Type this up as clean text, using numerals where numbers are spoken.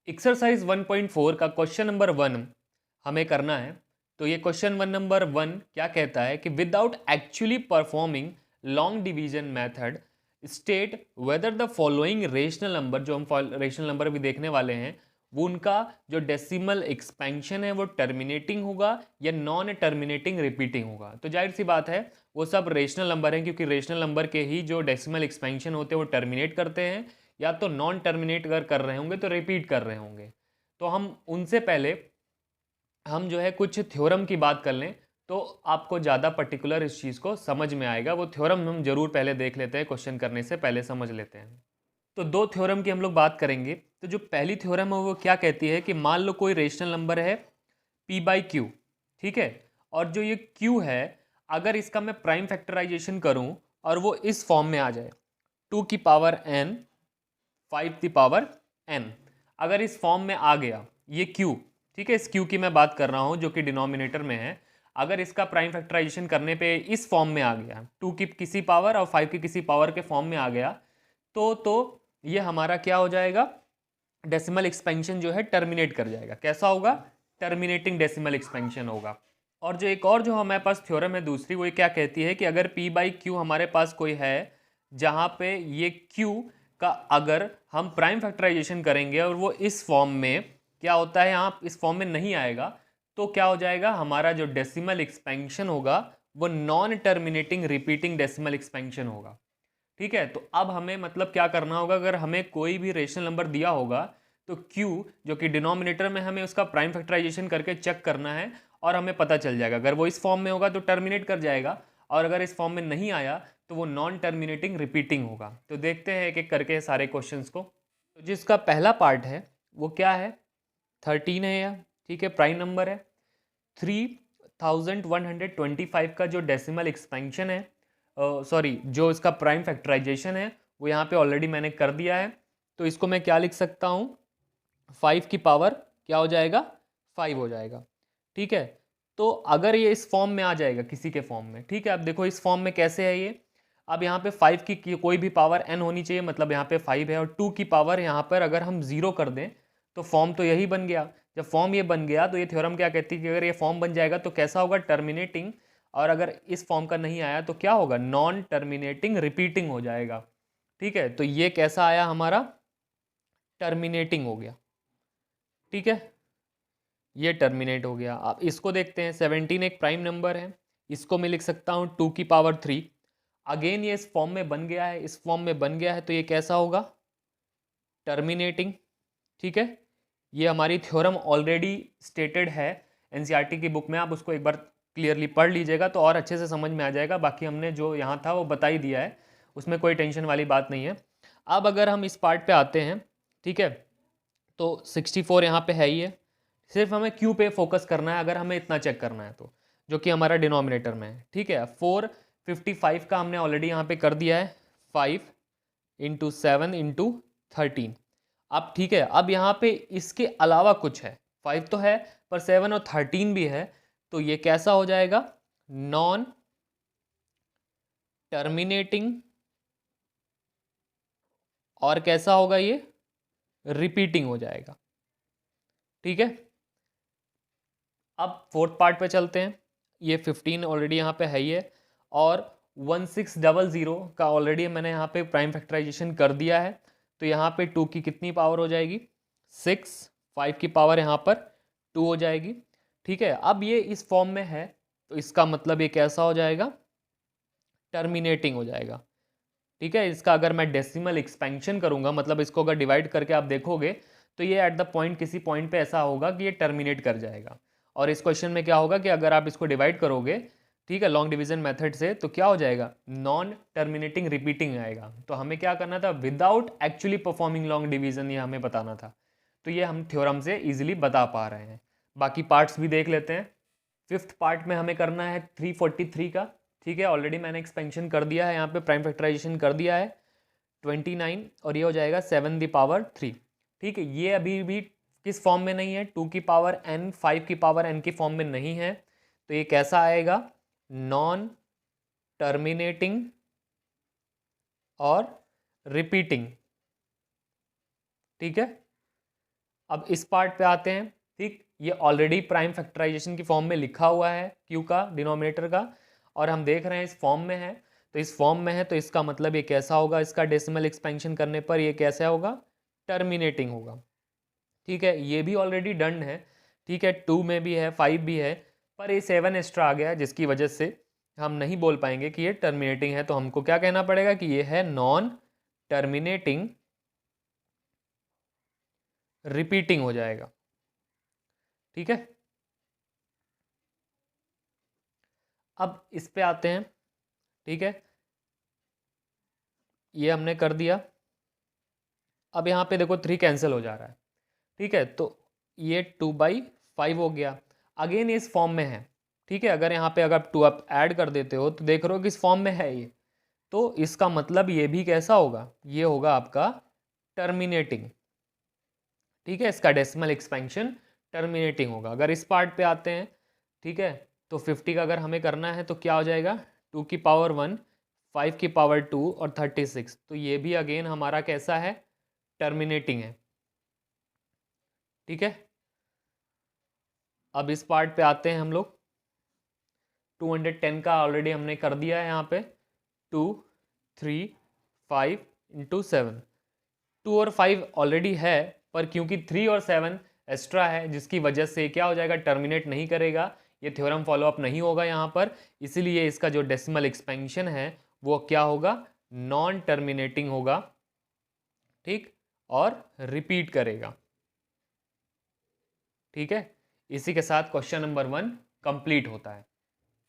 Exercise 1.4 का question number 1 हमें करना है। तो ये क्वेश्चन नंबर 1 क्या कहता है कि without actually performing long division method state whether the following rational number, जो हम रेशनल नंबर भी देखने वाले हैं, वो उनका जो डेसिमल एक्सपेंशन है वो टर्मिनेटिंग होगा या नॉन टर्मिनेटिंग रिपीटिंग होगा। तो जाहिर सी बात है वो सब रेशनल नंबर हैं, क्योंकि रेशनल नंबर के ही जो डेसिमल एक्सपेंशन होते हैं वो टर्मिनेट करते हैं, या तो नॉन टर्मिनेट अगर कर रहे होंगे तो रिपीट कर रहे होंगे। तो हम उनसे पहले हम जो है कुछ थ्योरम की बात कर लें तो आपको ज़्यादा पर्टिकुलर इस चीज़ को समझ में आएगा। वो थ्योरम हम जरूर पहले देख लेते हैं, क्वेश्चन करने से पहले समझ लेते हैं। तो दो थ्योरम की हम लोग बात करेंगे। तो जो पहली थ्योरम है वो क्या कहती है कि मान लो कोई रेशनल नंबर है p बाई क्यू, ठीक है, और जो ये q है अगर इसका मैं प्राइम फैक्टराइजेशन करूं और वो इस फॉर्म में आ जाए 2 की पावर n 5 की पावर n, अगर इस फॉर्म में आ गया ये q, ठीक है, इस q की मैं बात कर रहा हूं जो कि डिनोमिनेटर में है, अगर इसका प्राइम फैक्टराइजेशन करने पे इस फॉर्म में आ गया 2 की किसी पावर और 5 की किसी पावर के फॉर्म में आ गया, तो ये हमारा क्या हो जाएगा, डेसिमल एक्सपेंशन जो है टर्मिनेट कर जाएगा। कैसा होगा, टर्मिनेटिंग डेसिमल एक्सपेंशन होगा। और जो एक और जो हमारे पास थ्योरम है दूसरी, वो क्या कहती है कि अगर p बाई क्यू हमारे पास कोई है जहां पे ये q का अगर हम प्राइम फैक्टराइजेशन करेंगे और वो इस फॉर्म में क्या होता है, यहाँ इस फॉर्म में नहीं आएगा, तो क्या हो जाएगा, हमारा जो डेसिमल एक्सपेंशन होगा वो non terminating repeating decimal expansion होगा। ठीक है, तो अब हमें मतलब क्या करना होगा, अगर हमें कोई भी रेशनल नंबर दिया होगा तो q जो कि डिनोमिनेटर में, हमें उसका प्राइम फैक्टराइजेशन करके चेक करना है और हमें पता चल जाएगा। अगर वो इस फॉर्म में होगा तो टर्मिनेट कर जाएगा, और अगर इस फॉर्म में नहीं आया तो वो नॉन टर्मिनेटिंग रिपीटिंग होगा। तो देखते हैं एक एक करके सारे क्वेश्चंस को। तो जिसका पहला पार्ट है वो क्या है, 13 है या, ठीक है, प्राइम नंबर है। 3125 का जो डेसिमल एक्सपेंशन है, सॉरी जो इसका प्राइम फैक्टराइजेशन है वो यहाँ पे ऑलरेडी मैंने कर दिया है। तो इसको मैं क्या लिख सकता हूँ, 5 की पावर क्या हो जाएगा, 5 हो जाएगा। ठीक है, तो अगर ये इस फॉर्म में आ जाएगा किसी के फॉर्म में, ठीक है, अब देखो इस फॉर्म में कैसे है ये, अब यहाँ पे 5 की कोई भी पावर n होनी चाहिए, मतलब यहाँ पे 5 है, और 2 की पावर यहाँ पर अगर हम 0 कर दें तो फॉर्म तो यही बन गया। जब फॉर्म ये बन गया तो ये थ्योरम क्या कहती है कि अगर ये फॉर्म बन जाएगा तो कैसा होगा, टर्मिनेटिंग, और अगर इस फॉर्म का नहीं आया तो क्या होगा, नॉन टर्मिनेटिंग रिपीटिंग हो जाएगा। ठीक है, तो ये कैसा आया हमारा, टर्मिनेटिंग हो गया। ठीक है, ये टर्मिनेट हो गया। अब इसको देखते हैं, 17 एक प्राइम नंबर है, इसको मैं लिख सकता हूँ 2 की पावर 3। अगेन ये इस फॉर्म में बन गया है, इस फॉर्म में बन गया है, तो ये कैसा होगा, टर्मिनेटिंग। ठीक है, ये हमारी थ्योरम ऑलरेडी स्टेटेड है एनसीईआरटी की बुक में, आप उसको एक बार क्लियरली पढ़ लीजिएगा तो और अच्छे से समझ में आ जाएगा। बाकी हमने जो यहाँ था वो बता ही दिया है, उसमें कोई टेंशन वाली बात नहीं है। अब अगर हम इस पार्ट पे आते हैं, ठीक है, तो 64 यहाँ पे है ही है, सिर्फ हमें क्यू पे फोकस करना है अगर हमें इतना चेक करना है तो, जो कि हमारा डिनोमिनेटर में है। ठीक है, 455 का हमने ऑलरेडी यहाँ पे कर दिया है, 5 इंटू 7 इंटू 13। अब ठीक है, अब यहाँ पे इसके अलावा कुछ है, 5 तो है पर 7 और 13 भी है, तो ये कैसा हो जाएगा, नॉन टर्मिनेटिंग, और कैसा होगा ये, रिपीटिंग हो जाएगा। ठीक है, अब फोर्थ पार्ट पे चलते हैं। ये 15 ऑलरेडी यहाँ पे है ही है, और 1600 का ऑलरेडी मैंने यहाँ पे प्राइम फैक्टराइजेशन कर दिया है, तो यहाँ पे 2 की कितनी पावर हो जाएगी, 6, 5 की पावर यहाँ पर 2 हो जाएगी। ठीक है, अब ये इस फॉर्म में है तो इसका मतलब ये कैसा हो जाएगा, टर्मिनेटिंग हो जाएगा। ठीक है, इसका अगर मैं डेसिमल एक्सपेंशन करूंगा, मतलब इसको अगर डिवाइड करके आप देखोगे तो ये एट द पॉइंट, किसी पॉइंट पे ऐसा होगा कि ये टर्मिनेट कर जाएगा। और इस क्वेश्चन में क्या होगा कि अगर आप इसको डिवाइड करोगे, ठीक है, लॉन्ग डिवीजन मेथड से, तो क्या हो जाएगा, नॉन टर्मिनेटिंग रिपीटिंग आएगा। तो हमें क्या करना था, without actually performing long division, ये हमें बताना था। तो ये हम थ्योरम से इजिली बता पा रहे हैं। बाकी पार्ट्स भी देख लेते हैं। फिफ्थ पार्ट में हमें करना है 343 का। ठीक है, ऑलरेडी मैंने एक्सपेंशन कर दिया है, यहाँ पे प्राइम फैक्टराइजेशन कर दिया है 29, और ये हो जाएगा 7 दी पावर 3। ठीक है, ये अभी भी किस फॉर्म में नहीं है, 2 की पावर n 5 की पावर n की फॉर्म में नहीं है, तो ये कैसा आएगा, नॉन टर्मिनेटिंग और रिपीटिंग। ठीक है, अब इस पार्ट पे आते हैं। ठीक, ये ऑलरेडी प्राइम फैक्टराइजेशन की फॉर्म में लिखा हुआ है क्यू का डिनोमिनेटर का, और हम देख रहे हैं इस फॉर्म में है, तो इस फॉर्म में है तो इसका मतलब ये कैसा होगा, इसका डेसिमल एक्सपेंशन करने पर ये कैसा होगा, टर्मिनेटिंग होगा। ठीक है, ये भी ऑलरेडी डन है। ठीक है, 2 में भी है, 5 भी है, पर ये 7 एक्स्ट्रा आ गया जिसकी वजह से हम नहीं बोल पाएंगे कि ये टर्मिनेटिंग है, तो हमको क्या कहना पड़ेगा कि ये है नॉन टर्मिनेटिंग रिपीटिंग हो जाएगा। ठीक है, अब इस पे आते हैं। ठीक है, ये हमने कर दिया। अब यहाँ पे देखो 3 कैंसिल हो जा रहा है। ठीक है, तो ये 2/5 हो गया, अगेन इस फॉर्म में है। ठीक है, अगर यहाँ पे अगर 2 आप ऐड कर देते हो तो देख रहे हो कि इस फॉर्म में है ये, तो इसका मतलब ये भी कैसा होगा, ये होगा आपका टर्मिनेटिंग। ठीक है, इसका डेसिमल एक्सपेंशन टर्मिनेटिंग होगा। अगर इस पार्ट पे आते हैं, ठीक है, तो 50 का अगर हमें करना है तो क्या हो जाएगा, 2 की पावर 1, 5 की पावर 2 और 36, तो ये भी अगेन हमारा कैसा है, टर्मिनेटिंग है। ठीक है, अब इस पार्ट पे आते हैं हम लोग। 210 का ऑलरेडी हमने कर दिया है यहाँ पे, 2, 3, 5 इंटू 7। 2 और 5 ऑलरेडी है, पर क्योंकि 3 और 7 एक्स्ट्रा है जिसकी वजह से क्या हो जाएगा, टर्मिनेट नहीं करेगा, ये थ्योरम फॉलो अप नहीं होगा यहाँ पर, इसीलिए इसका जो डेसिमल एक्सपेंशन है वो क्या होगा, नॉन टर्मिनेटिंग होगा। ठीक, और रिपीट करेगा। ठीक है, इसी के साथ क्वेश्चन नंबर 1 कंप्लीट होता है।